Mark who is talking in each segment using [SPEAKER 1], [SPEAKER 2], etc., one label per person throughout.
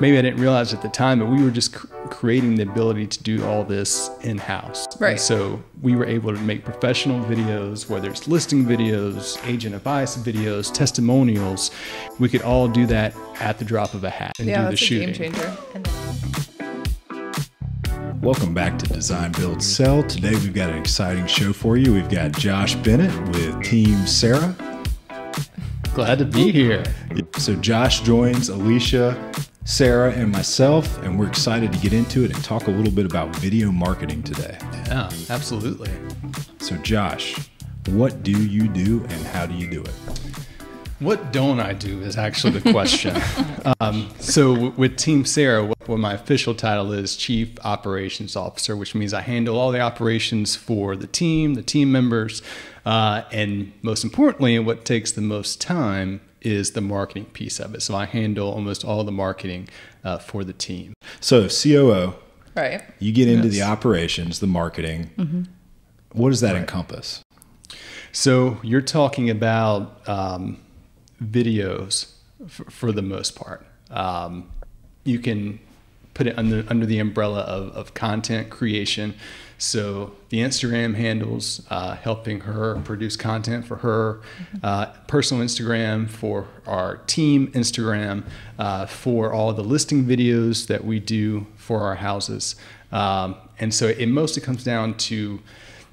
[SPEAKER 1] maybe I didn't realize at the time, but we were just creating the ability to do all this in-house.
[SPEAKER 2] Right.
[SPEAKER 1] And so we were able to make professional videos, whether it's listing videos, agent advice videos, testimonials. We could all do that at the drop of a hat and do the shooting.
[SPEAKER 2] Game changer.
[SPEAKER 3] Welcome back to Design, Build, Sell. Today we've got an exciting show for you. We've got Josh Bennett with Team Sarah.
[SPEAKER 1] Glad to be here.
[SPEAKER 3] So Josh joins Alicia, Sarah, and myself, and we're excited to get into it and talk a little bit about video marketing today.
[SPEAKER 1] Yeah, absolutely.
[SPEAKER 3] So Josh, what do you do and how do you do it?
[SPEAKER 1] What don't I do is actually the question. So with Team Sarah, what my official title is Chief Operations Officer, which means I handle all the operations for the team members, and most importantly, and what takes the most time is the marketing piece of it. So I handle almost all the marketing for the team.
[SPEAKER 3] So COO,
[SPEAKER 2] right?
[SPEAKER 3] You get into the operations, the marketing.
[SPEAKER 2] Mm-hmm.
[SPEAKER 3] What does that encompass?
[SPEAKER 1] So you're talking about videos for the most part. You can put it under the umbrella of content creation. So the Instagram handles, helping her produce content for her, personal Instagram for our team Instagram, for all the listing videos that we do for our houses. And so it mostly comes down to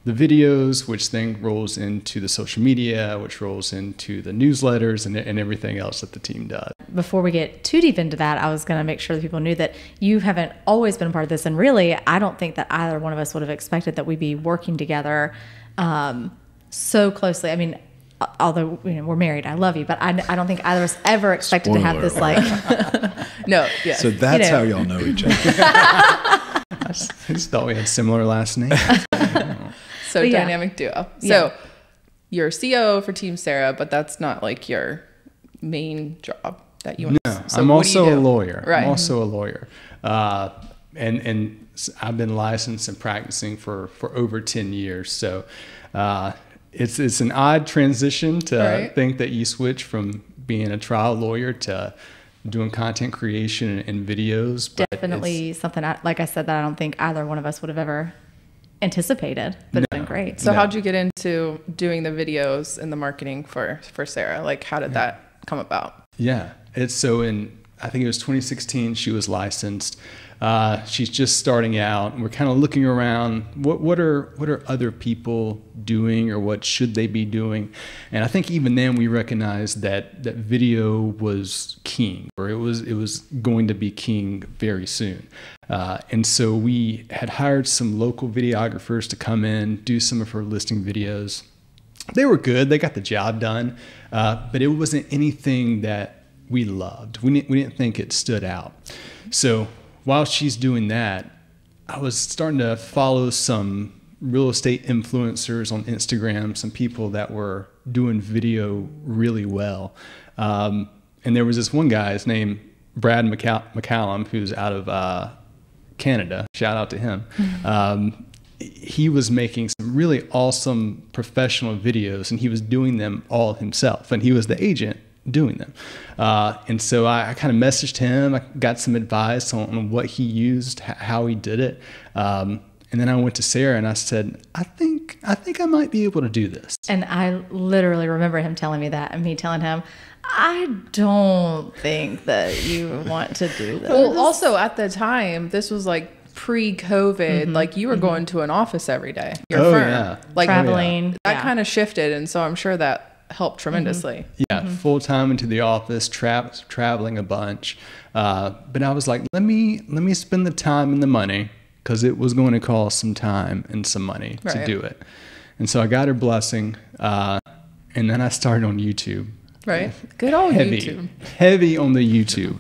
[SPEAKER 1] the videos, which then rolls into the social media, which rolls into the newsletters and everything else that the team does.
[SPEAKER 4] Before we get too deep into that, I was going to make sure that people knew that you haven't always been a part of this. And really, I don't think that either one of us would have expected that we'd be working together so closely. I mean, although we're married, I love you, but I don't think either of us ever expected to have this
[SPEAKER 2] No, yeah.
[SPEAKER 3] So that's how y'all know each other.
[SPEAKER 1] I just thought we had similar last names.
[SPEAKER 2] So dynamic duo. So you're COO for Team Sarah, but that's not like your main job that you want.
[SPEAKER 1] No,
[SPEAKER 2] so
[SPEAKER 1] I'm also a lawyer.
[SPEAKER 2] Right.
[SPEAKER 1] I'm also a lawyer. And I've been licensed and practicing for over 10 years. So it's an odd transition to think that you switch from being a trial lawyer to doing content creation and videos. But
[SPEAKER 4] definitely something, like I said, that I don't think either one of us would have ever anticipated, but it's been great.
[SPEAKER 2] So how'd you get into doing the videos and the marketing for Sarah? Like, how did that come about?
[SPEAKER 1] Yeah, it's so I think it was 2016, she was licensed. She's just starting out, and we're kind of looking around. What are other people doing, or what should they be doing? And I think even then we recognized that video was king, or it was going to be king very soon. And so we had hired some local videographers to come in, do some of her listing videos. They were good. They got the job done, but it wasn't anything that we loved. We didn't think it stood out. So while she's doing that, I was starting to follow some real estate influencers on Instagram, some people that were doing video really well. And there was this one guy, his name Brad McCallum, who's out of Canada. Shout out to him. He was making some really awesome professional videos, and he was doing them all himself, and he was the agent doing them. And so I kind of messaged him. I got some advice on what he used, how he did it. And then I went to Sarah and I said, I think I might be able to do this.
[SPEAKER 4] And I literally remember him telling me that, and me telling him, I don't think that you want to do this.
[SPEAKER 2] Well, also at the time, this was like pre-COVID, like you were going to an office every day. Your firm.
[SPEAKER 1] Yeah.
[SPEAKER 2] Like
[SPEAKER 4] traveling.
[SPEAKER 2] That kind of shifted, and so I'm sure that helped tremendously.
[SPEAKER 1] Yeah, full time into the office, traveling a bunch. But I was like, let me spend the time and the money, because it was going to cost some time and some money to do it. And so I got her blessing, and then I started on YouTube.
[SPEAKER 2] Right. Good old YouTube.
[SPEAKER 1] Heavy on the YouTube.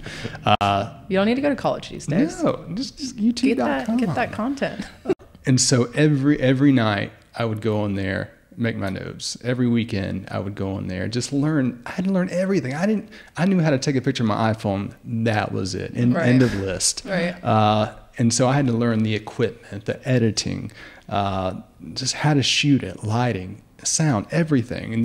[SPEAKER 2] You don't need to go to college these days.
[SPEAKER 1] No, just YouTube.com.
[SPEAKER 2] Get that content.
[SPEAKER 1] And so every night I would go on there, make my notes. Every weekend I would go on there, just learn. I had to learn everything. I knew how to take a picture of my iPhone. That was it. End of list.
[SPEAKER 2] Right.
[SPEAKER 1] And so I had to learn the equipment, the editing, just how to shoot it, lighting, sound, everything. And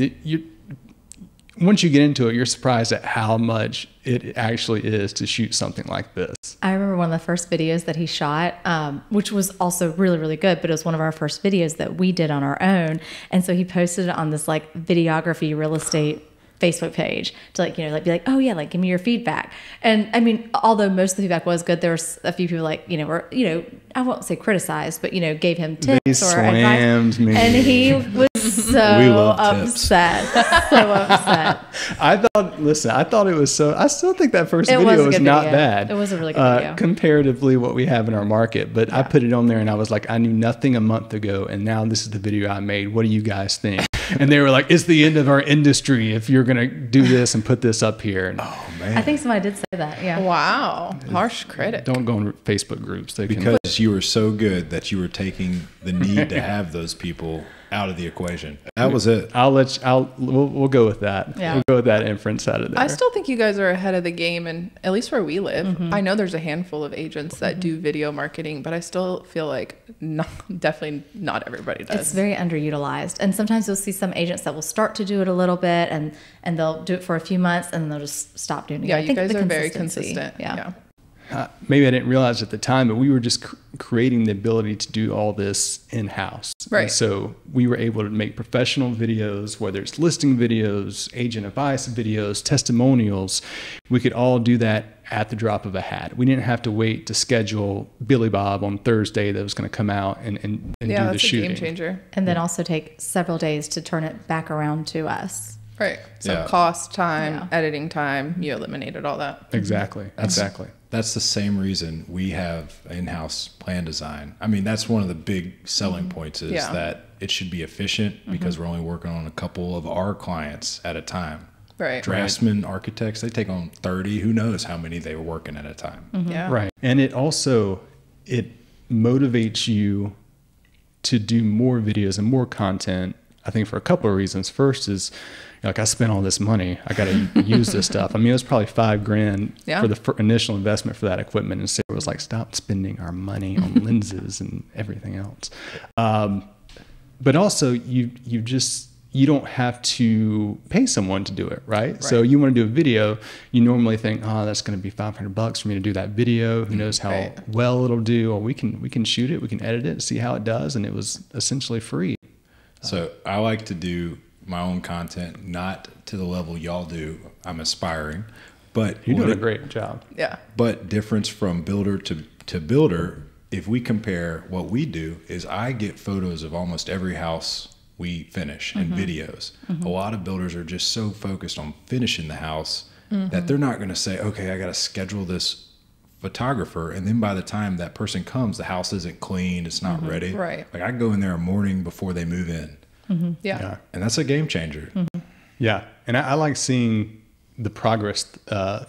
[SPEAKER 1] once you get into it, you're surprised at how much it actually is to shoot something like this.
[SPEAKER 4] I remember one of the first videos that he shot, which was also really, really good, but it was one of our first videos that we did on our own. And so he posted it on this like videography real estate Facebook page to like, be like, oh yeah, like give me your feedback. And I mean, although most of the feedback was good, there was a few people like, were, I won't say criticized, but, gave him tips or advice. Me. And he was so upset. So upset.
[SPEAKER 1] I thought it was I still think that first video was not bad.
[SPEAKER 4] It was a really good video.
[SPEAKER 1] Comparatively what we have in our market. But yeah. I put it on there and I was like, I knew nothing a month ago. And now this is the video I made. What do you guys think? And they were like, it's the end of our industry if you're going to do this and put this up here. And,
[SPEAKER 3] oh, man.
[SPEAKER 4] I think somebody did say that. Yeah.
[SPEAKER 2] Wow. Harsh critic.
[SPEAKER 1] Don't go on Facebook groups.
[SPEAKER 3] Because you were so good that you were taking the need to have those people out of the equation. That was it.
[SPEAKER 1] We'll go with that.
[SPEAKER 4] Yeah.
[SPEAKER 1] We'll go with that inference out of there.
[SPEAKER 2] I still think you guys are ahead of the game, and at least where we live, I know there's a handful of agents that do video marketing, but I still feel like definitely not everybody does.
[SPEAKER 4] It's very underutilized, and sometimes you'll see some agents that will start to do it a little bit, and they'll do it for a few months, and then they'll just stop doing it.
[SPEAKER 2] Yeah, you guys are very consistent. Yeah.
[SPEAKER 1] Maybe I didn't realize at the time, but we were just creating the ability to do all this in-house.
[SPEAKER 2] Right.
[SPEAKER 1] And so we were able to make professional videos, whether it's listing videos, agent advice videos, testimonials. We could all do that at the drop of a hat. We didn't have to wait to schedule Billy Bob on Thursday that was going to come out and do the shooting.
[SPEAKER 2] Yeah, that's a game changer.
[SPEAKER 4] And then also take several days to turn it back around to us.
[SPEAKER 2] Right. So cost, time, editing time, you eliminated all that.
[SPEAKER 1] Exactly. Exactly.
[SPEAKER 3] That's the same reason we have in-house plan design. I mean, that's one of the big selling points is that it should be efficient because we're only working on a couple of our clients at a time.
[SPEAKER 2] Right.
[SPEAKER 3] Draftsmen, architects, they take on 30. Who knows how many they were working at a time.
[SPEAKER 2] Yeah.
[SPEAKER 1] Right. And it motivates you to do more videos and more content, I think, for a couple of reasons. First is, like, I spent all this money. I got to use this stuff. I mean, it was probably $5,000 for the initial investment for that equipment. And Sarah was like, stop spending our money on lenses and everything else. But also, you don't have to pay someone to do it, right? So you want to do a video, you normally think, oh, that's going to be $500 for me to do that video. Who knows how well it'll do? Or we can shoot it, we can edit it, see how it does. And it was essentially free.
[SPEAKER 3] So I like to do my own content, not to the level y'all do. I'm aspiring, but
[SPEAKER 1] you're doing a great job.
[SPEAKER 2] Yeah.
[SPEAKER 3] But difference from builder to builder, if we compare what we do, is I get photos of almost every house we finish and videos. A lot of builders are just so focused on finishing the house that they're not going to say, okay, I got to schedule this photographer, and then by the time that person comes, the house isn't clean, it's not ready.
[SPEAKER 2] Right.
[SPEAKER 3] Like, I go in there a morning before they move in.
[SPEAKER 2] Yeah.
[SPEAKER 3] And that's a game changer.
[SPEAKER 1] Yeah. And I like seeing the progress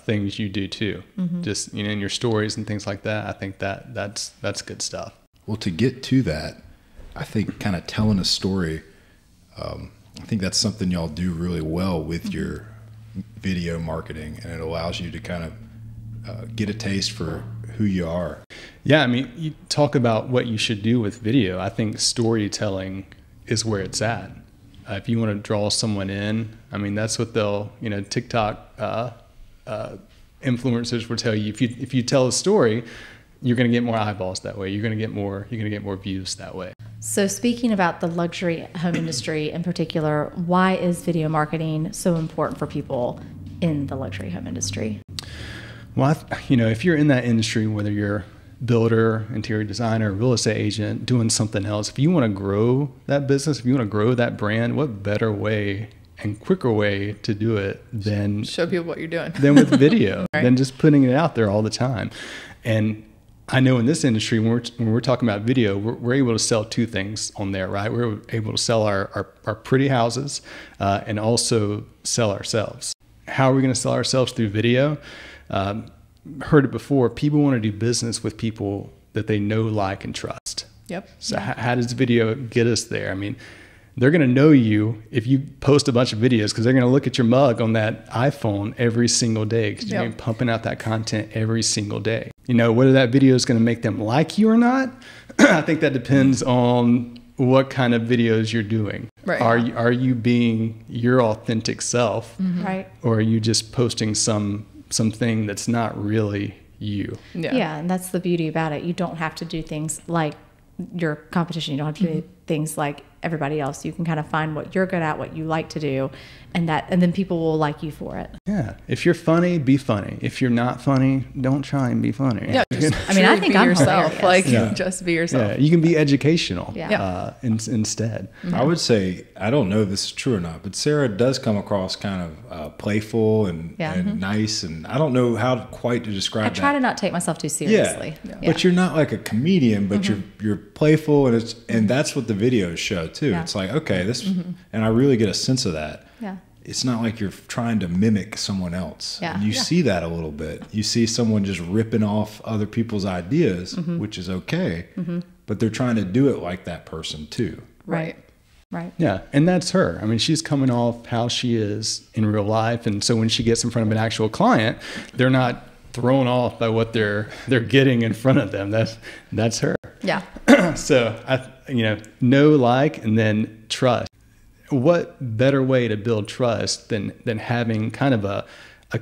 [SPEAKER 1] things you do too. Just, in your stories and things like that. I think that's good stuff.
[SPEAKER 3] Well, to get to that, I think kind of telling a story, I think that's something y'all do really well with your video marketing, and it allows you to kind of get a taste for who you are.
[SPEAKER 1] Yeah. I mean, you talk about what you should do with video. I think storytelling is where it's at. If you want to draw someone in, I mean, that's what they'll, TikTok influencers will tell you. If you tell a story, you're going to get more eyeballs that way. You're going to get more views that way.
[SPEAKER 4] So speaking about the luxury home industry in particular, why is video marketing so important for people in the luxury home industry?
[SPEAKER 1] Well, if you're in that industry, whether you're builder, interior designer, real estate agent, doing something else, if you want to grow that business, if you want to grow that brand, what better way and quicker way to do it than
[SPEAKER 2] show people what you're doing
[SPEAKER 1] than with video, than just putting it out there all the time. And I know in this industry, when we're talking about video, we're able to sell two things on there, right? We're able to sell our pretty houses and also sell ourselves. How are we going to sell ourselves through video? Heard it before. People want to do business with people that they know, like, and trust.
[SPEAKER 2] Yep.
[SPEAKER 1] So how does video get us there? I mean, they're going to know you if you post a bunch of videos, because they're going to look at your mug on that iPhone every single day, because you're pumping out that content every single day. Whether that video is going to make them like you or not, I think that depends on what kind of videos you're doing.
[SPEAKER 2] Right.
[SPEAKER 1] Are you being your authentic self,
[SPEAKER 4] Right.
[SPEAKER 1] or are you just posting something that's not really you?
[SPEAKER 4] Yeah, and that's the beauty about it. You don't have to do things like your competition. You don't have to do things like everybody else. You can kind of find what you're good at, what you like to do, and then people will like you for it.
[SPEAKER 1] Yeah. If you're funny, be funny. If you're not funny, don't try and be funny.
[SPEAKER 2] Yeah, just
[SPEAKER 4] I mean, I
[SPEAKER 2] truly
[SPEAKER 4] think
[SPEAKER 2] be
[SPEAKER 4] I'm
[SPEAKER 2] yourself.
[SPEAKER 4] hilarious.
[SPEAKER 2] Like, just be yourself.
[SPEAKER 1] Yeah, you can be educational instead.
[SPEAKER 3] I would say, I don't know if this is true or not, but Sarah does come across kind of playful and nice, and I don't know how quite to describe
[SPEAKER 4] I
[SPEAKER 3] that.
[SPEAKER 4] try to not take myself too seriously.
[SPEAKER 3] But you're not like a comedian, but you're playful, and that's what the videos show too.
[SPEAKER 4] Yeah.
[SPEAKER 3] It's like, okay, this, and I really get a sense of that.
[SPEAKER 4] Yeah.
[SPEAKER 3] It's not like you're trying to mimic someone else.
[SPEAKER 4] Yeah.
[SPEAKER 3] And you see that a little bit. You see someone just ripping off other people's ideas, which is okay, but they're trying to do it like that person too.
[SPEAKER 2] Right.
[SPEAKER 4] Right.
[SPEAKER 1] Yeah, and that's her. I mean, she's coming off how she is in real life, and so when she gets in front of an actual client, they're not thrown off by what they're getting in front of them. That's her.
[SPEAKER 4] Yeah.
[SPEAKER 1] So know, like, and then trust. What better way to build trust than having kind of a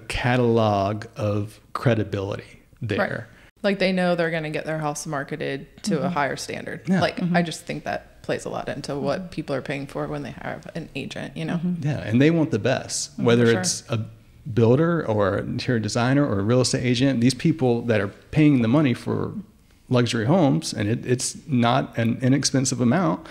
[SPEAKER 1] catalog of credibility there?
[SPEAKER 2] Right. Like, they know they're going to get their house marketed to a higher standard.
[SPEAKER 1] Yeah.
[SPEAKER 2] Like, I just think that plays a lot into what people are paying for when they have an agent, you know?
[SPEAKER 1] Yeah, and they want the best, whether
[SPEAKER 2] sure.
[SPEAKER 1] it's a builder or an interior designer or a real estate agent. These people that are paying the money for luxury homes, and it's not an inexpensive amount,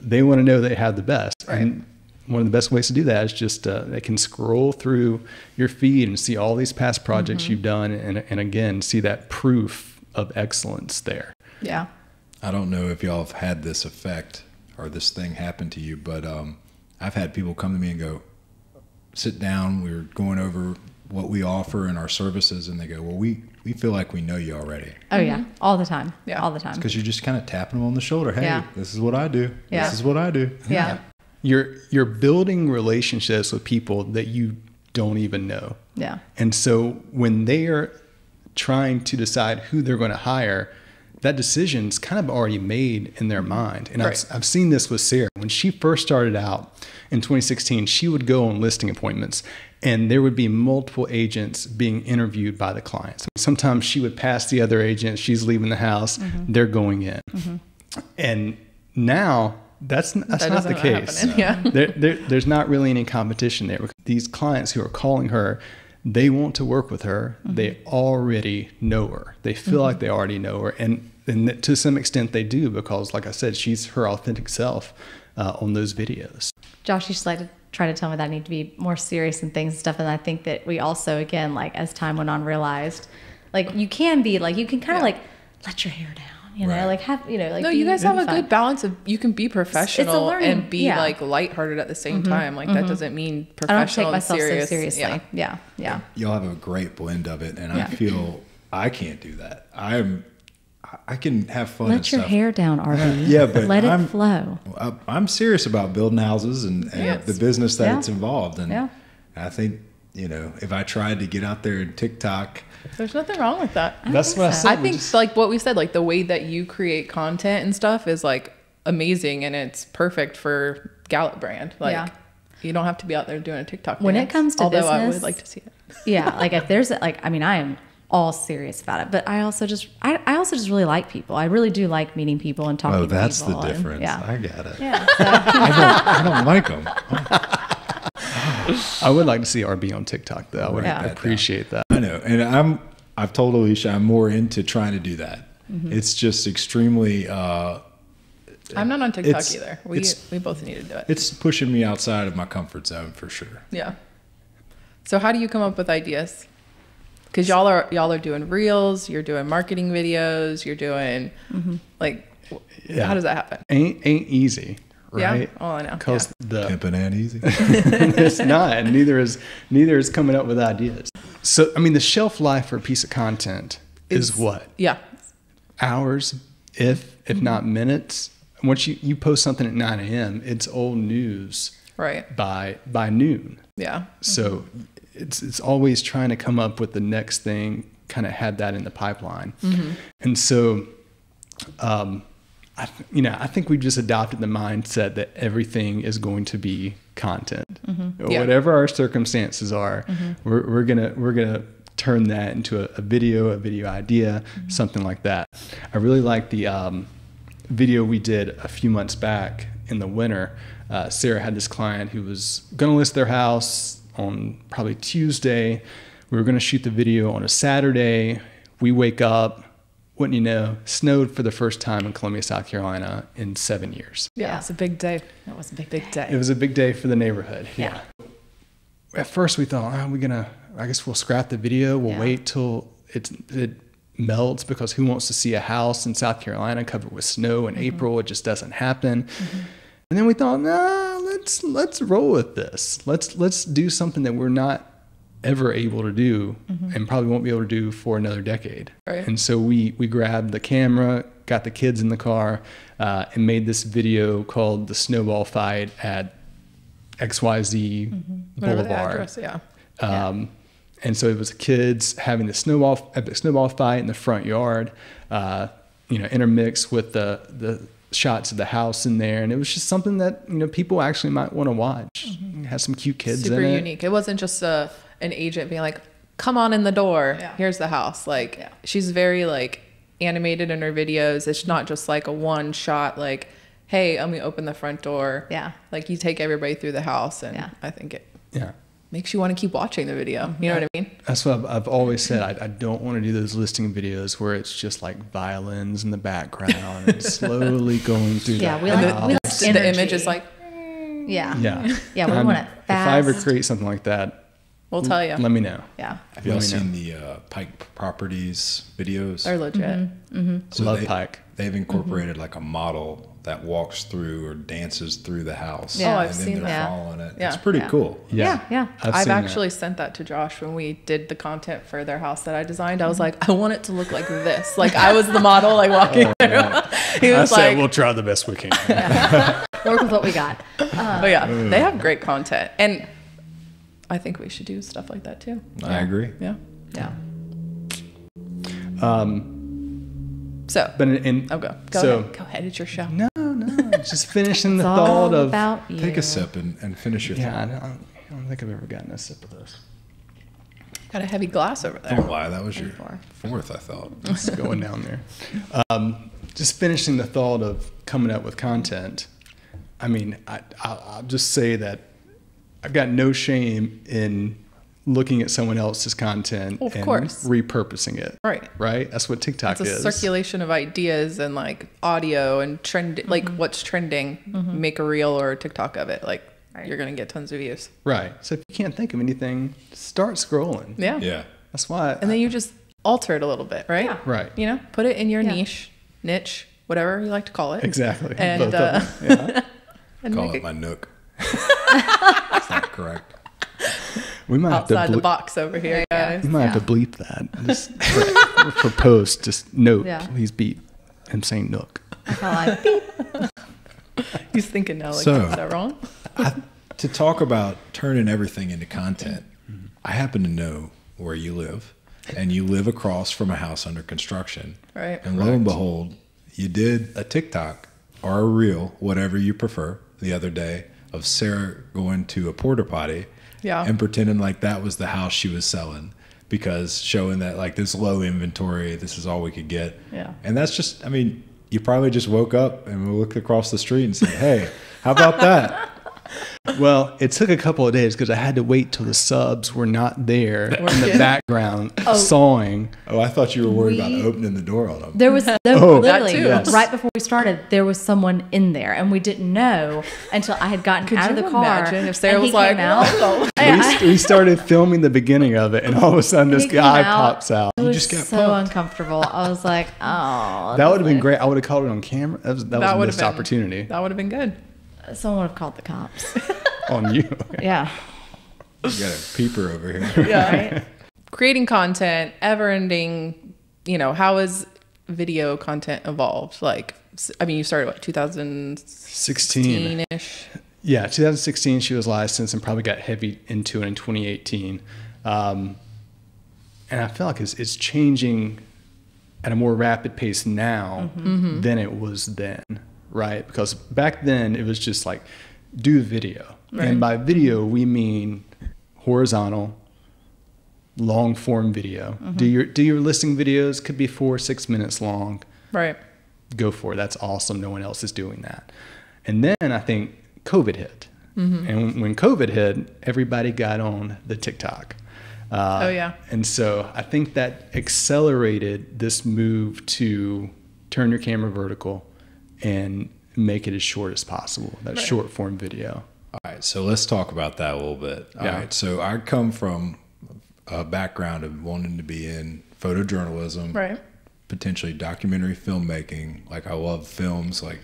[SPEAKER 1] they want to know they have the best.
[SPEAKER 2] Right.
[SPEAKER 1] And one of the best ways to do that is just they can scroll through your feed and see all these past projects you've done, and again, see that proof of excellence there.
[SPEAKER 2] Yeah.
[SPEAKER 3] I don't know if y'all have had this effect or this thing happen to you, but I've had people come to me and go, sit down, we're going over what we offer and our services, and they go, well, we feel like we know you already.
[SPEAKER 4] Oh yeah, all the time.
[SPEAKER 2] Yeah.
[SPEAKER 4] All the time.
[SPEAKER 3] Because you're just kind of tapping them on the shoulder. Hey,
[SPEAKER 4] Yeah.
[SPEAKER 3] this is what I do.
[SPEAKER 4] Yeah.
[SPEAKER 3] This is what I do.
[SPEAKER 4] Yeah.
[SPEAKER 1] You're building relationships with people that you don't even know.
[SPEAKER 4] Yeah.
[SPEAKER 1] And so when they are trying to decide who they're going to hire, that decision's kind of already made in their mind. And
[SPEAKER 2] Right.
[SPEAKER 1] I've seen this with Sarah. When she first started out in 2016, she would go on listing appointments, and there would be multiple agents being interviewed by the clients. Sometimes she would pass the other agent. She's leaving the house. They're going in. And now that's not the case.
[SPEAKER 2] Yeah.
[SPEAKER 1] There's not really any competition there. These clients who are calling her, they want to work with her. They already know her. They feel like they already know her. And to some extent they do, because like I said, she's her authentic self on those videos.
[SPEAKER 4] Josh used to like to try to tell me that I need to be more serious and things and stuff. And I think that we also, again, like as time went on, realized like you can be like, you can kind of like let your hair down, you know,
[SPEAKER 3] Right.
[SPEAKER 4] like have, you know, like
[SPEAKER 2] No,
[SPEAKER 4] be
[SPEAKER 2] you guys have a
[SPEAKER 4] fun.
[SPEAKER 2] good balance of, you can be professional
[SPEAKER 4] learning-
[SPEAKER 2] and be
[SPEAKER 4] yeah.
[SPEAKER 2] like lighthearted at the same time. Like, that doesn't mean
[SPEAKER 4] I don't take
[SPEAKER 2] professional and
[SPEAKER 4] myself
[SPEAKER 2] serious.
[SPEAKER 4] so seriously.
[SPEAKER 2] Yeah.
[SPEAKER 4] Yeah. Yeah.
[SPEAKER 3] Y'all have a great blend of it, and
[SPEAKER 4] Yeah.
[SPEAKER 3] I feel I can't do that. I can have fun and
[SPEAKER 4] Let your
[SPEAKER 3] stuff.
[SPEAKER 4] hair down, RB.
[SPEAKER 3] Yeah, but
[SPEAKER 4] let it
[SPEAKER 3] I'm-
[SPEAKER 4] flow.
[SPEAKER 3] I'm serious about building houses and
[SPEAKER 2] Yes.
[SPEAKER 3] the business that
[SPEAKER 4] Yeah.
[SPEAKER 3] it's involved. And
[SPEAKER 4] Yeah.
[SPEAKER 3] I think, if I tried to get out there and TikTok,
[SPEAKER 2] There's nothing wrong with that.
[SPEAKER 1] That's
[SPEAKER 4] think
[SPEAKER 1] what I
[SPEAKER 4] so.
[SPEAKER 1] said.
[SPEAKER 2] I think like what we said, like the way that you create content and stuff is like amazing, and it's perfect for Gallup brand. Like,
[SPEAKER 4] Yeah.
[SPEAKER 2] you don't have to be out there doing a TikTok.
[SPEAKER 4] When it
[SPEAKER 2] dance,
[SPEAKER 4] comes to
[SPEAKER 2] although I
[SPEAKER 4] business-
[SPEAKER 2] would like to see it.
[SPEAKER 4] Yeah. Like if there's like, I mean, I am all serious about it, but I also just really like people. I really do like meeting people and talking to people.
[SPEAKER 3] that's the
[SPEAKER 4] and-
[SPEAKER 3] difference.
[SPEAKER 4] yeah.
[SPEAKER 3] I get it.
[SPEAKER 4] Yeah. So,
[SPEAKER 3] I don't like them.
[SPEAKER 1] I would like to see RB on TikTok, though. I would
[SPEAKER 4] Yeah.
[SPEAKER 1] appreciate that.
[SPEAKER 3] I know, and I've told Alicia I'm more into trying to do that. It's just extremely.
[SPEAKER 2] I'm not on TikTok
[SPEAKER 3] It's-
[SPEAKER 2] either. We both need to do it.
[SPEAKER 3] It's pushing me outside of my comfort zone for sure.
[SPEAKER 2] Yeah. So how do you come up with ideas? Because y'all are doing reels, you're doing marketing videos, you're doing like, how does that happen?
[SPEAKER 1] Ain't easy, right?
[SPEAKER 2] Yeah. Oh, I know.
[SPEAKER 1] Because
[SPEAKER 3] Pimping and easy.
[SPEAKER 1] it's not, and neither is coming up with ideas. So I mean, the shelf life for a piece of content is what?
[SPEAKER 2] Yeah.
[SPEAKER 1] Hours, if not minutes. Once you post something at 9 a.m., it's old news
[SPEAKER 2] Right.
[SPEAKER 1] by noon.
[SPEAKER 2] Yeah.
[SPEAKER 1] So it's always trying to come up with the next thing, kind of had that in the pipeline. And so I think we've just adopted the mindset that everything is going to be content.
[SPEAKER 2] Yeah.
[SPEAKER 1] Whatever our circumstances are, we're gonna turn that into a video idea, something like that. I really like the video we did a few months back in the winter. Sarah had this client who was going to list their house on probably Tuesday. We were going to shoot the video on a Saturday. We wake up, wouldn't you know, snowed for the first time in Columbia, South Carolina in 7 years.
[SPEAKER 2] Yeah, it's a big day.
[SPEAKER 4] That was a big
[SPEAKER 2] day.
[SPEAKER 1] It was a big day for the neighborhood.
[SPEAKER 4] Yeah.
[SPEAKER 1] At first we thought, I guess we'll scrap the video. We'll wait till it melts, because who wants to see a house in South Carolina covered with snow in April? It just doesn't happen. And then we thought, let's roll with this. Let's do something that we're not ever able to do and probably won't be able to do for another decade.
[SPEAKER 2] Right.
[SPEAKER 1] And so we grabbed the camera, got the kids in the car, and made this video called The Snowball Fight at XYZ
[SPEAKER 2] Whatever the
[SPEAKER 1] Boulevard.
[SPEAKER 2] address, yeah.
[SPEAKER 1] And so it was kids having the epic snowball fight in the front yard, intermixed with the shots of the house in there. And it was just something that, people actually might want to watch. It has some cute kids
[SPEAKER 2] Super
[SPEAKER 1] in it.
[SPEAKER 2] unique. It wasn't just an agent being like, come on in the door.
[SPEAKER 4] Yeah.
[SPEAKER 2] Here's the house. She's very animated in her videos. It's not just like a one shot, hey, let me open the front door.
[SPEAKER 4] Yeah.
[SPEAKER 2] You take everybody through the house, and I think it makes you want to keep watching the video. You know what I mean?
[SPEAKER 1] That's what I've always said. I don't want to do those listing videos where it's just like violins in the background and slowly going through the
[SPEAKER 4] we
[SPEAKER 1] house.
[SPEAKER 4] like
[SPEAKER 2] The
[SPEAKER 4] energy.
[SPEAKER 2] image is like,
[SPEAKER 1] Yeah.
[SPEAKER 4] We want it fast.
[SPEAKER 1] If I ever create something like that,
[SPEAKER 2] we'll tell you.
[SPEAKER 1] let me know.
[SPEAKER 4] Yeah.
[SPEAKER 3] Have y'all
[SPEAKER 1] Let me know.
[SPEAKER 3] seen the Pike Properties videos?
[SPEAKER 2] They're legit.
[SPEAKER 3] So
[SPEAKER 1] Love Pike.
[SPEAKER 3] They've incorporated like a model that walks through or dances through the house.
[SPEAKER 4] Yeah.
[SPEAKER 2] Oh, I've
[SPEAKER 3] and then
[SPEAKER 2] seen
[SPEAKER 3] they're
[SPEAKER 2] that.
[SPEAKER 3] following it.
[SPEAKER 2] Yeah.
[SPEAKER 3] It's pretty
[SPEAKER 4] Yeah.
[SPEAKER 3] cool.
[SPEAKER 4] Yeah.
[SPEAKER 1] I've
[SPEAKER 2] I've
[SPEAKER 1] seen that.
[SPEAKER 2] actually sent that to Josh when we did the content for their house that I designed. I was like, I want it to look like this. I was the model, walking through. He was like,
[SPEAKER 1] we'll try the best we can.
[SPEAKER 4] Work with what we got.
[SPEAKER 2] but yeah, they have great content. And I think we should do stuff like that too.
[SPEAKER 3] I agree.
[SPEAKER 2] Yeah.
[SPEAKER 4] Yeah.
[SPEAKER 2] So,
[SPEAKER 1] But in
[SPEAKER 2] go
[SPEAKER 1] so
[SPEAKER 2] ahead. Go ahead. It's your show.
[SPEAKER 1] no, just finishing the
[SPEAKER 4] It's
[SPEAKER 1] thought
[SPEAKER 4] all
[SPEAKER 1] of
[SPEAKER 4] about you.
[SPEAKER 3] Take a sip and finish your
[SPEAKER 1] yeah.
[SPEAKER 3] thought.
[SPEAKER 1] I don't think I've ever gotten a sip of this.
[SPEAKER 2] Got a heavy glass over there.
[SPEAKER 3] Don't lie. That was your
[SPEAKER 4] Four.
[SPEAKER 3] fourth, I thought.
[SPEAKER 1] It's going down there. Just finishing the thought of coming up with content. I mean, I'll just say that I've got no shame in looking at someone else's content
[SPEAKER 2] Of
[SPEAKER 1] and
[SPEAKER 2] course.
[SPEAKER 1] repurposing it.
[SPEAKER 2] Right.
[SPEAKER 1] Right? That's what TikTok
[SPEAKER 2] It's a
[SPEAKER 1] is.
[SPEAKER 2] circulation of ideas and audio and trend, what's trending. Make a reel or a TikTok of it. You're gonna get tons of views.
[SPEAKER 1] Right. So if you can't think of anything, start scrolling.
[SPEAKER 2] Yeah.
[SPEAKER 3] Yeah.
[SPEAKER 1] That's why.
[SPEAKER 2] And then you just alter it a little bit, right?
[SPEAKER 4] Yeah.
[SPEAKER 1] Right.
[SPEAKER 2] Put it in your
[SPEAKER 4] Yeah.
[SPEAKER 2] niche, whatever you like to call it.
[SPEAKER 1] Exactly.
[SPEAKER 2] And,
[SPEAKER 1] Both of them. Yeah.
[SPEAKER 2] And
[SPEAKER 3] Call
[SPEAKER 2] make
[SPEAKER 3] it
[SPEAKER 2] it
[SPEAKER 3] my nook. That's not correct.
[SPEAKER 1] We might have to
[SPEAKER 2] outside the box over here, guys.
[SPEAKER 1] You might have to bleep that. Just for post, just note,
[SPEAKER 4] Yeah.
[SPEAKER 1] please beep him saying nook.
[SPEAKER 4] I felt like, beep.
[SPEAKER 2] He's thinking now,
[SPEAKER 3] So-
[SPEAKER 2] is that wrong?
[SPEAKER 3] To talk about turning everything into content, I happen to know where you live, and you live across from a house under construction.
[SPEAKER 2] Right.
[SPEAKER 3] And lo and behold, you did a TikTok or a reel, whatever you prefer, the other day of Sarah going to a porta potty
[SPEAKER 2] Yeah.
[SPEAKER 3] and pretending like that was the house she was selling, because showing that this low inventory, this is all we could get.
[SPEAKER 2] Yeah.
[SPEAKER 3] And that's just, you probably just woke up and looked across the street and said, hey, how about that?
[SPEAKER 1] Well, it took a couple of days because I had to wait till the subs were not there in the
[SPEAKER 2] Yeah.
[SPEAKER 1] background sawing.
[SPEAKER 3] Oh, I thought you were worried about
[SPEAKER 4] We-
[SPEAKER 3] opening the door on them.
[SPEAKER 4] There was
[SPEAKER 1] Oh.
[SPEAKER 4] literally
[SPEAKER 2] That too. Yes.
[SPEAKER 4] right before we started, there was someone in there, and we didn't know until I had gotten
[SPEAKER 2] Could
[SPEAKER 4] out of
[SPEAKER 2] you
[SPEAKER 4] the car.
[SPEAKER 2] imagine if Sarah
[SPEAKER 4] and
[SPEAKER 2] was
[SPEAKER 4] he
[SPEAKER 2] like,
[SPEAKER 4] came out.
[SPEAKER 2] "Whoa."
[SPEAKER 1] We started filming the beginning of it, and all of a sudden this
[SPEAKER 4] He came
[SPEAKER 1] guy
[SPEAKER 4] out.
[SPEAKER 1] pops out.
[SPEAKER 4] It was
[SPEAKER 3] just got
[SPEAKER 4] so
[SPEAKER 3] punked.
[SPEAKER 4] uncomfortable. I was like, oh.
[SPEAKER 1] That would have been great. I would have called it on camera. That was a
[SPEAKER 2] would've
[SPEAKER 1] missed
[SPEAKER 2] been-
[SPEAKER 1] opportunity
[SPEAKER 2] That would have been good.
[SPEAKER 4] Someone would have called the cops.
[SPEAKER 1] on you.
[SPEAKER 4] Yeah.
[SPEAKER 3] You got a peeper over here.
[SPEAKER 2] Yeah.
[SPEAKER 4] Right?
[SPEAKER 2] Creating content, ever ending, how has video content evolved? You started what,
[SPEAKER 1] 16.
[SPEAKER 2] 2016-ish?
[SPEAKER 1] Yeah, 2016 she was licensed and probably got heavy into it in 2018. And I feel like it's changing at a more rapid pace now than it was then, right? Because back then it was just like, do video. Right. And by video, we mean horizontal, long form video. Do your listing videos, could be 4 or 6 minutes long.
[SPEAKER 2] Right.
[SPEAKER 1] Go for it. That's awesome. No one else is doing that. And then I think COVID hit. And when COVID hit, everybody got on the TikTok. And so I think that accelerated this move to turn your camera vertical and make it as short as possible, that short form video.
[SPEAKER 3] All right, so let's talk about that a little bit. All right, so I come from a background of wanting to be in photojournalism,
[SPEAKER 2] right,
[SPEAKER 3] potentially documentary filmmaking. Like, I love films, like,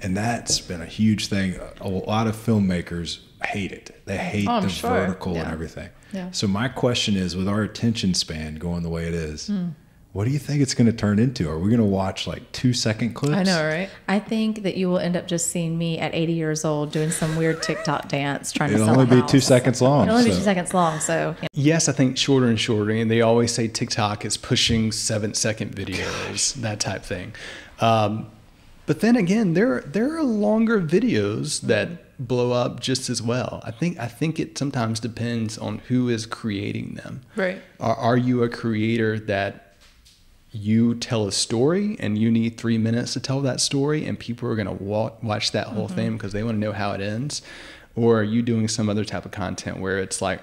[SPEAKER 3] and that's been a huge thing. A lot of filmmakers hate it. They hate the vertical and everything. Yeah. So my question is, with our attention span going the way it is, what do you think it's going to turn into? Are we going to watch like 2-second clips?
[SPEAKER 2] I know, right?
[SPEAKER 4] I think that you will end up just seeing me at 80 years old doing some weird TikTok dance trying to sell a house.
[SPEAKER 3] It'll only be 2 seconds long.
[SPEAKER 4] It'll only be 2 seconds long. So
[SPEAKER 1] yes, I think shorter and shorter. And they always say TikTok is pushing 7-second videos, that type thing. But then again, there are longer videos that blow up just as well. I think it sometimes depends on who is creating them.
[SPEAKER 2] Right.
[SPEAKER 1] Are you a creator that you tell a story and you need 3 minutes to tell that story and people are going to watch that whole thing because they want to know how it ends? Or are you doing some other type of content where it's like,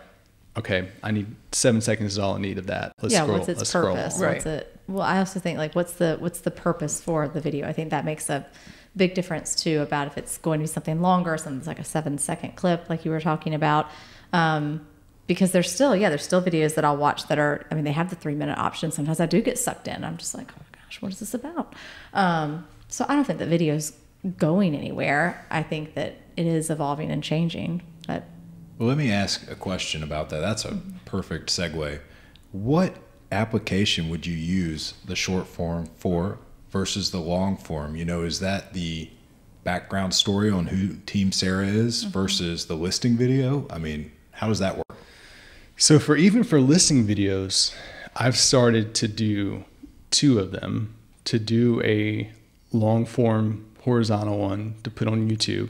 [SPEAKER 1] okay, I need 7 seconds is all I need of that. Let's scroll.
[SPEAKER 4] What's its purpose?
[SPEAKER 2] Right.
[SPEAKER 4] Well, I also think, like, what's the purpose for the video? I think that makes a big difference too, about if it's going to be something longer, something that's like a 7-second clip like you were talking about. Because there's still videos that I'll watch that are, I mean, they have the 3-minute option. Sometimes I do get sucked in. I'm just like, oh gosh, what is this about? So I don't think that video's going anywhere. I think that it is evolving and changing. But
[SPEAKER 3] well, let me ask a question about that. That's a perfect segue. What application would you use the short form for versus the long form? You know, is that the background story on who Team Sarah is versus the listing video? I mean, how does that work?
[SPEAKER 1] So for listing videos, I've started to do 2 of them, to do a long form horizontal one to put on YouTube.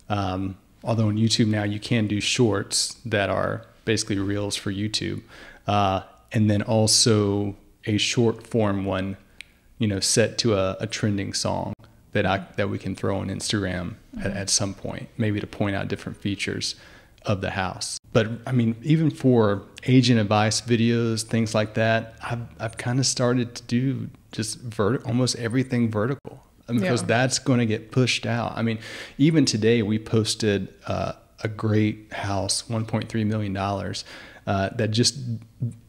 [SPEAKER 1] Although on YouTube now you can do shorts that are basically reels for YouTube. And then also a short form one, you know, set to a trending song that we can throw on Instagram at some point, maybe to point out different features of the house. But I mean, even for agent advice videos, things like that, I've kind of started to do just almost everything vertical, because that's going to get pushed out. I mean, even today we posted a great house, $1.3 million, that just,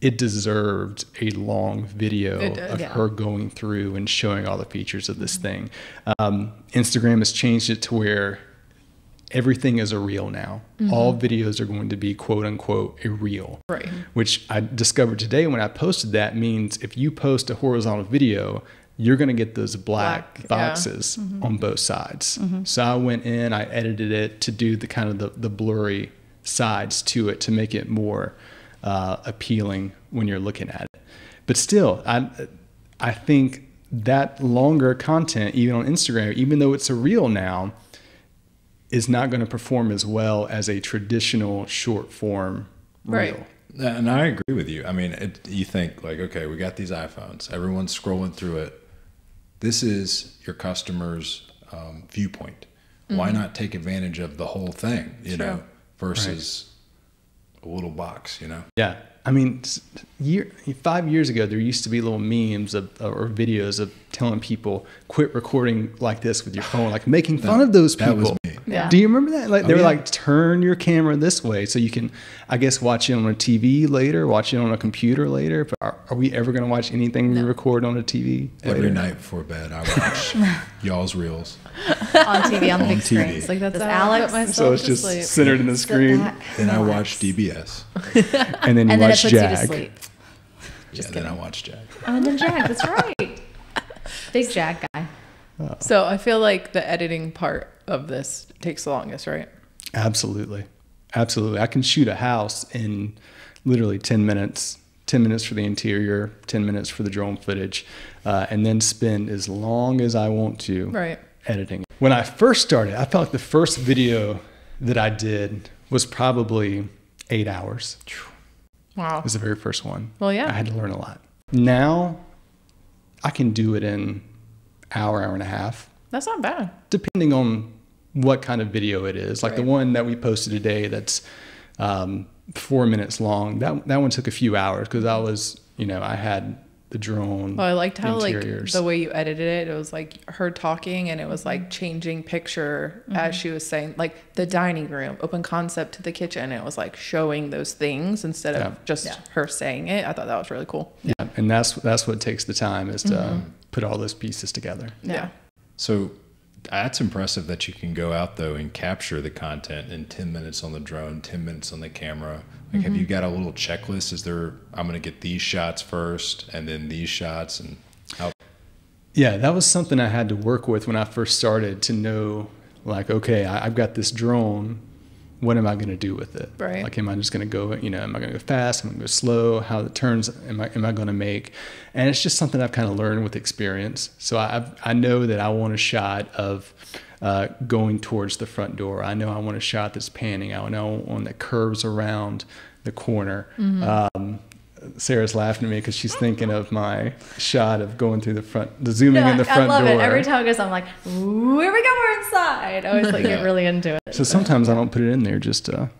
[SPEAKER 1] it deserved a long video of her going through and showing all the features of this thing. Instagram has changed it to where everything is a reel now. All videos are going to be quote unquote a reel,
[SPEAKER 2] right?
[SPEAKER 1] Which I discovered today when I posted that means if you post a horizontal video, you're going to get those black boxes on both sides. So I went in, I edited it to do the kind of the blurry sides to it to make it more appealing when you're looking at it. But still, I think that longer content, even on Instagram, even though it's a reel now, is not going to perform as well as a traditional short form reel.
[SPEAKER 2] Right.
[SPEAKER 3] And I agree with you. I mean, you think like, okay, we got these iPhones, everyone's scrolling through it. This is your customer's viewpoint. Why not take advantage of the whole thing, you know, versus a little box, you know?
[SPEAKER 1] Yeah. I mean, 5 years ago, there used to be little memes or videos of telling people, quit recording like this with your phone, like making fun of those people.
[SPEAKER 3] That was me.
[SPEAKER 2] Yeah.
[SPEAKER 1] Do you remember that? Like they were like, turn your camera this way so you can, I guess, watch it on a TV later, watch it on a computer later. But are we ever going to watch anything we record on a TV later?
[SPEAKER 3] Every night before bed, I watch y'all's reels.
[SPEAKER 4] on TV, on the big
[SPEAKER 3] TV.
[SPEAKER 4] screen.
[SPEAKER 2] It's like that's
[SPEAKER 4] Does
[SPEAKER 2] how I
[SPEAKER 4] Alex-
[SPEAKER 2] put myself
[SPEAKER 1] So it's
[SPEAKER 2] to
[SPEAKER 1] just
[SPEAKER 2] sleep.
[SPEAKER 1] centered in the screen.
[SPEAKER 3] Then I watch DBS.
[SPEAKER 1] And then you
[SPEAKER 4] And then it
[SPEAKER 1] watch
[SPEAKER 4] puts you to
[SPEAKER 1] Jag.
[SPEAKER 4] sleep.
[SPEAKER 3] Then I watch Jag.
[SPEAKER 4] Oh, and then Jag, that's right. Big Jag guy.
[SPEAKER 2] So I feel like the editing part of this takes the longest, right?
[SPEAKER 1] Absolutely. Absolutely. I can shoot a house in literally 10 minutes 10 minutes for the interior, 10 minutes for the drone footage, and then spend as long as I want to editing. When I first started, I felt like the first video that I did was probably 8 hours.
[SPEAKER 2] Wow.
[SPEAKER 1] It was the very first one.
[SPEAKER 2] Well, yeah.
[SPEAKER 1] I had to learn a lot. Now I can do it in hour and a half.
[SPEAKER 2] That's not bad.
[SPEAKER 1] Depending on what kind of video it is. Like the one that we posted today that's 4 minutes long. That one took a few hours because I was, I had the drone.
[SPEAKER 2] Well, I liked how
[SPEAKER 1] interiors.
[SPEAKER 2] like the way you edited it. It was like her talking and it was like changing picture as she was saying, like the dining room, open concept to the kitchen. It was like showing those things instead of just her saying it. I thought that was really cool.
[SPEAKER 1] Yeah, and that's what takes the time is to put all those pieces together.
[SPEAKER 2] Yeah.
[SPEAKER 3] So that's impressive that you can go out though and capture the content in 10 minutes on the drone, 10 minutes on the camera. Like, have you got a little checklist? Is there, I'm going to get these shots first and then these shots and how?
[SPEAKER 1] Yeah, that was something I had to work with when I first started to know, like, okay, I've got this drone. What am I going to do with it?
[SPEAKER 2] Right.
[SPEAKER 1] Like, am I just going to go, am I going to go fast? Am I going to go slow? How the turns am I going to make? And it's just something I've kind of learned with experience. So I know that I want a shot of going towards the front door. I know I want a shot that's panning. I know one that curves around the corner. Sarah's laughing at me because she's thinking of my shot of going through the zooming in the front door.
[SPEAKER 4] I love it. Every time it goes, I'm like, ooh, here we go, we're inside. I always like get really into it.
[SPEAKER 1] So sometimes I don't put it in there just to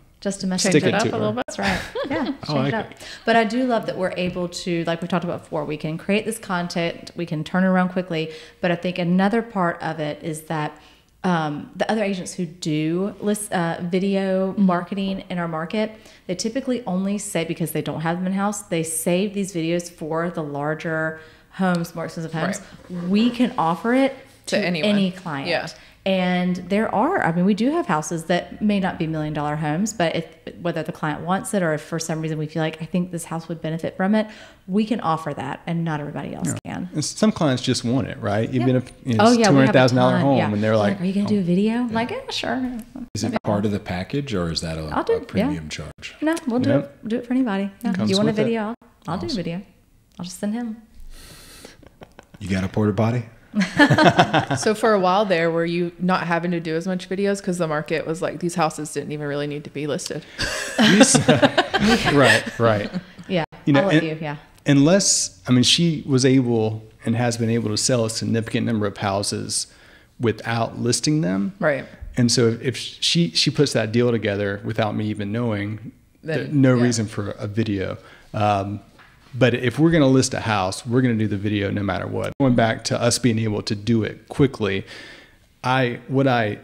[SPEAKER 4] mess
[SPEAKER 1] stick
[SPEAKER 2] it
[SPEAKER 1] it
[SPEAKER 2] up
[SPEAKER 1] to
[SPEAKER 2] a
[SPEAKER 1] her.
[SPEAKER 2] little bit.
[SPEAKER 4] That's right. Yeah, change it up. But I do love that we're able to, like we talked about before, we can create this content, we can turn it around quickly. But I think another part of it is that the other agents who do list video marketing in our market, they typically only say, because they don't have them in-house, they save these videos for the larger homes, more expensive homes. Right. We can offer it to any client. Yeah. And there are, I mean, we do have houses that may not be $1 million homes, but whether the client wants it or if for some reason we feel like, I think this house would benefit from it, we can offer that, and not everybody else can.
[SPEAKER 1] And some clients just want it, right? Even if it's
[SPEAKER 4] $200,000
[SPEAKER 1] home, and they're like,
[SPEAKER 4] are you going to do a video? Like, yeah, sure.
[SPEAKER 3] Is it part of the package, or is that a premium charge?
[SPEAKER 4] No, we'll do it for anybody. Yeah. You want a video? I'll do a video. I'll just send him.
[SPEAKER 3] You got a porta potty?
[SPEAKER 2] So for a while there, were you not having to do as much videos because the market was like, these houses didn't even really need to be listed?
[SPEAKER 1] Right.
[SPEAKER 4] Yeah.
[SPEAKER 1] Unless, I mean, she was able and has been able to sell a significant number of houses without listing them.
[SPEAKER 2] Right.
[SPEAKER 1] And so if she puts that deal together without me even knowing, no reason for a video. But if we're going to list a house, we're going to do the video no matter what. Going back to us being able to do it quickly, what I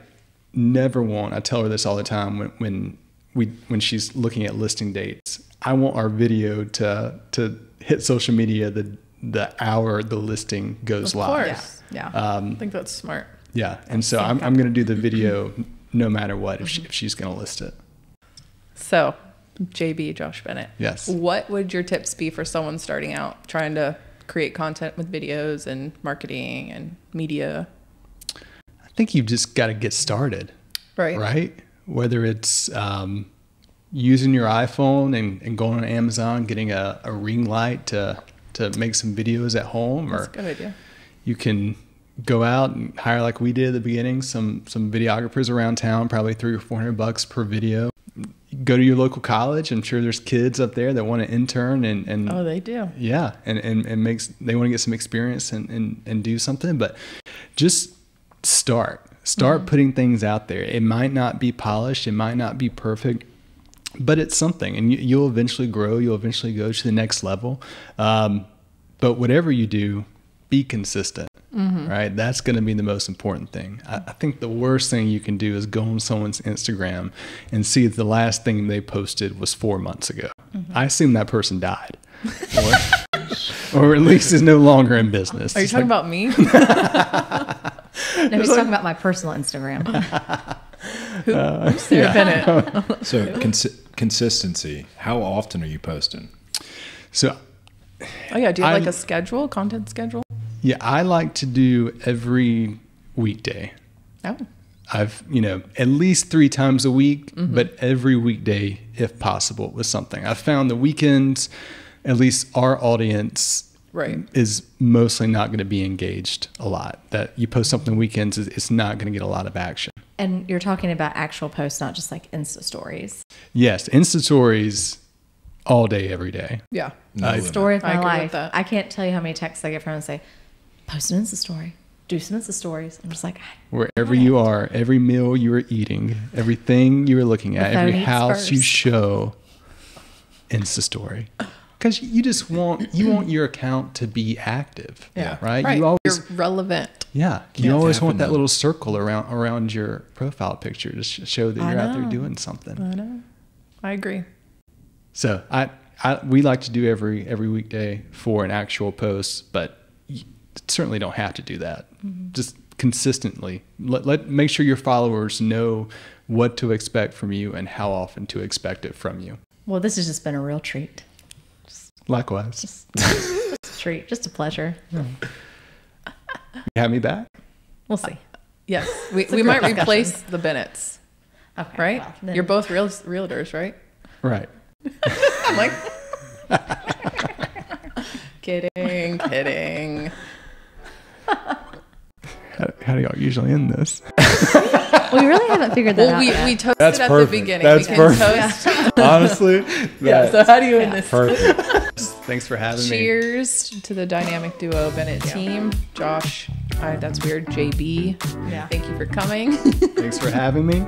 [SPEAKER 1] never want, I tell her this all the time when she's looking at listing dates, I want our video to hit social media the hour the listing goes live.
[SPEAKER 2] Of course. Yeah. I think that's smart.
[SPEAKER 1] Yeah. And so I'm going to do the video no matter what if she's going to list it.
[SPEAKER 2] So JB, Josh Bennett.
[SPEAKER 1] Yes.
[SPEAKER 2] What would your tips be for someone starting out trying to create content with videos and marketing and media?
[SPEAKER 1] I think you've just got to get started. Right? Whether it's using your iPhone and going on Amazon, getting a ring light to make some videos at home.
[SPEAKER 2] That's a good idea.
[SPEAKER 1] You can go out and hire, like we did at the beginning, some videographers around town, probably $300 or $400 per video. Go to your local college. I'm sure there's kids up there that want to intern and
[SPEAKER 2] oh, they do.
[SPEAKER 1] Yeah. And they want to get some experience and do something, but just start putting things out there. It might not be polished. It might not be perfect, but it's something, and you'll eventually grow. You'll eventually go to the next level. But whatever you do, be consistent. Right? That's going to be the most important thing. I think the worst thing you can do is go on someone's Instagram and see the last thing they posted was 4 months ago. I assume that person died. Or at least is no longer in business.
[SPEAKER 2] Are you talking about me?
[SPEAKER 4] No, he's talking about my personal Instagram.
[SPEAKER 2] Who's Sarah Bennett?
[SPEAKER 3] So consistency. How often are you posting?
[SPEAKER 1] So,
[SPEAKER 2] do you have like a schedule, content schedule?
[SPEAKER 1] Yeah, I like to do every weekday.
[SPEAKER 2] Oh.
[SPEAKER 1] I've, at least 3 times a week, but every weekday, if possible, with something. I've found the weekends, at least our audience
[SPEAKER 2] Right.
[SPEAKER 1] is mostly not going to be engaged a lot. That you post something weekends, it's not going to get a lot of action.
[SPEAKER 4] And you're talking about actual posts, not just like Insta stories.
[SPEAKER 1] Yes, Insta stories all day, every day.
[SPEAKER 2] Yeah.
[SPEAKER 3] No limit.
[SPEAKER 4] Story of
[SPEAKER 2] I
[SPEAKER 4] my
[SPEAKER 2] agree with
[SPEAKER 4] life.
[SPEAKER 2] that.
[SPEAKER 4] I can't tell you how many texts I get from them and say, post an Insta story, do some Insta stories. I'm just like,
[SPEAKER 1] Wherever you are, every meal you are eating, everything you are looking at,
[SPEAKER 4] The phone
[SPEAKER 1] every
[SPEAKER 4] eats
[SPEAKER 1] house you
[SPEAKER 4] first.
[SPEAKER 1] show, Insta story. Because you just want your account to be active.
[SPEAKER 3] Yeah.
[SPEAKER 1] Right?
[SPEAKER 2] Right.
[SPEAKER 1] You always
[SPEAKER 2] You're relevant.
[SPEAKER 1] you
[SPEAKER 3] Yeah,
[SPEAKER 1] always
[SPEAKER 3] tapping
[SPEAKER 1] want that
[SPEAKER 3] the-
[SPEAKER 1] little circle around your profile picture to show that
[SPEAKER 2] I
[SPEAKER 1] you're out there
[SPEAKER 2] know.
[SPEAKER 1] doing something.
[SPEAKER 2] I know. I agree.
[SPEAKER 1] So we like to do every weekday for an actual post, but you certainly don't have to do that. Just consistently make sure your followers know what to expect from you and how often to expect it from you.
[SPEAKER 4] well, this has just been a real treat.
[SPEAKER 1] Likewise.
[SPEAKER 4] Just a treat, just a pleasure.
[SPEAKER 1] You have me back?
[SPEAKER 4] We'll see.
[SPEAKER 2] Yes. We
[SPEAKER 4] a
[SPEAKER 2] might
[SPEAKER 4] great
[SPEAKER 2] replace
[SPEAKER 4] discussion.
[SPEAKER 2] the Bennetts,
[SPEAKER 4] Okay.
[SPEAKER 2] right?
[SPEAKER 4] well, then-
[SPEAKER 2] You're both realtors, right?
[SPEAKER 1] Right.
[SPEAKER 2] I'm like, kidding.
[SPEAKER 1] How do y'all usually end this?
[SPEAKER 4] we really haven't figured that
[SPEAKER 2] Well,
[SPEAKER 4] out
[SPEAKER 2] we
[SPEAKER 4] yet.
[SPEAKER 2] toasted
[SPEAKER 3] That's
[SPEAKER 2] at
[SPEAKER 3] perfect.
[SPEAKER 2] the beginning.
[SPEAKER 3] That's
[SPEAKER 2] we can
[SPEAKER 3] perfect.
[SPEAKER 2] toast.
[SPEAKER 3] Honestly,
[SPEAKER 2] Yeah. So how do you end this?
[SPEAKER 3] perfect.
[SPEAKER 1] Thanks for having me.
[SPEAKER 2] Cheers to the dynamic duo Bennett team. Josh, that's weird. JB,
[SPEAKER 4] Yeah.
[SPEAKER 2] thank you for coming.
[SPEAKER 1] Thanks for having me.